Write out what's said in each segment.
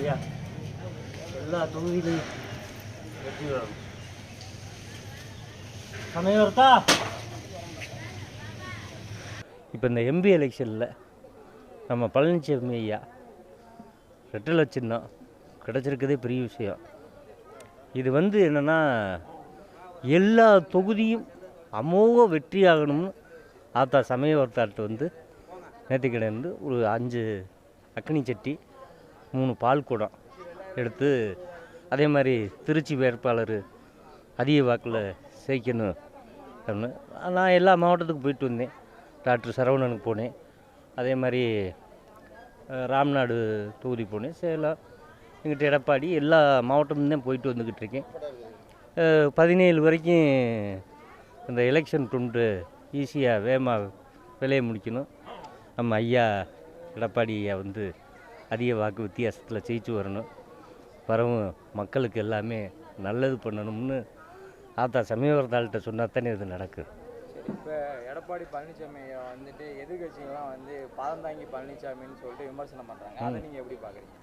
ஐயா எல்லா தொகுதியிலையும் வெற்றி பெறணும். சமயவர்த்தா இப்போ இந்த எம்பி எலெக்ஷனில் நம்ம பழனிசாமி ஐயா ரெட்டலை சின்னம் கிடச்சிருக்கதே பெரிய விஷயம். இது என்னென்னா எல்லா தொகுதியும் அமோக வெற்றி ஆகணும்னு ஆத்தா சமயவர்த்தாட்ட நேற்றுக்கிடந்து ஒரு 5 அக்னி சட்டி 3 பால் குடம் எடுத்து அதே மாதிரி திருச்சி வேட்பாளர் அதிக வாக்கில் சேர்க்கணும் அப்படின்னு நான் எல்லா மாவட்டத்துக்கும் போயிட்டு வந்தேன். டாக்டர் சரவணனுக்கு போனேன், அதே மாதிரி ராம்நாடு தொகுதி போனேன், சேலம், எங்கிட்ட எடப்பாடி, எல்லா மாவட்டமும் தான் போயிட்டு வந்துக்கிட்டு இருக்கேன். 17 வரைக்கும் இந்த எலெக்ஷன் துண்டு ஈஸியாக வேகமாக விலையை முடிக்கணும். நம்ம ஐயா எடப்பாடி ஐயா அதிக வாக்கு வித்தியாசத்தில் ஜெயிச்சு வரணும், வரவும் மக்களுக்கு எல்லாமே நல்லது பண்ணணும்னு ஆத்தா சமயவர்த்தாள்கிட்ட சொன்னால் தானே இது நடக்குது. சரி, இப்போ எடப்பாடி பழனிசாமி எதிர்கட்சிகள்லாம் பாதம் தாங்கி பழனிசாமின்னு சொல்லிட்டு விமர்சனம் பண்ணுறாங்க. அதை நீங்கள் எப்படி பார்க்குறீங்க?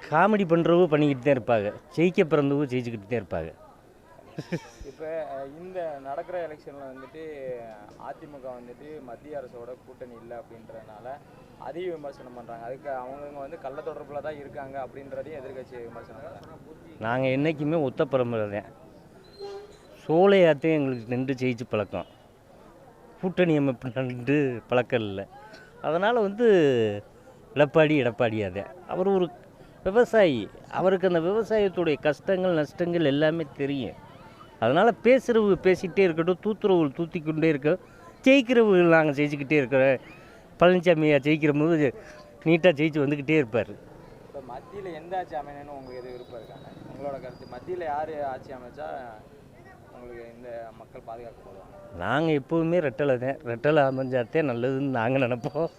காமெடி பண்ணுறவங்க பண்ணிக்கிட்டு தான் இருப்பாங்க, ஜெயிக்க பிறந்தவங்க ஜெயிச்சுக்கிட்டு தான் இருப்பாங்க. இப்போ இந்த நடக்கிற எலெக்ஷனில் அதிமுக மத்திய அரசோட கூட்டணி இல்லை அப்படின்றதுனால அதிக விமர்சனம் பண்ணுறாங்க. அதுக்கு அவங்க கள்ள தொடர்பில் தான் இருக்காங்க அப்படின்றதையும் எதிர்கட்சி விமர்சனம் பண்ணுறாங்க. நாங்கள் என்றைக்குமே ஒத்த பரம்பரை தான், சோலையாத்தையும் எங்களுக்கு நின்று ஜெயிச்சு பழக்கம், கூட்டணி அமைப்பு நின்று பழக்கம் இல்லை. அதனால் எடப்பாடியாக தான். அவர் ஒரு விவசாயி, அவருக்கு அந்த விவசாயத்துடைய கஷ்டங்கள் நஷ்டங்கள் எல்லாமே தெரியும். அதனால் பேசுகிறவு பேசிக்கிட்டே இருக்கட்டும், தூத்துறவுகள் தூத்திக்கொண்டே இருக்கோம், ஜெயிக்கிறவர்கள் நாங்கள் ஜெயிச்சுக்கிட்டே இருக்கிறோம். பழனிசாமியா ஜெயிக்கிற போது நீட்டாக ஜெயிச்சு வந்துக்கிட்டே இருப்பார். இப்போ மத்தியில் எந்த ஆட்சி அமையணும்னு உங்களுக்கு எது விருப்பம் இருக்காங்க? உங்களோட கருத்து, மத்தியில் யார் ஆட்சி அமைச்சா உங்களுக்கு இந்த மக்கள் பாதுகாக்க போடுவாங்க? நாங்கள் எப்போவுமே ரெட்டலை தான், ரெட்டலை அமைஞ்சாத்தே நல்லதுன்னு நாங்கள் நினைப்போம்.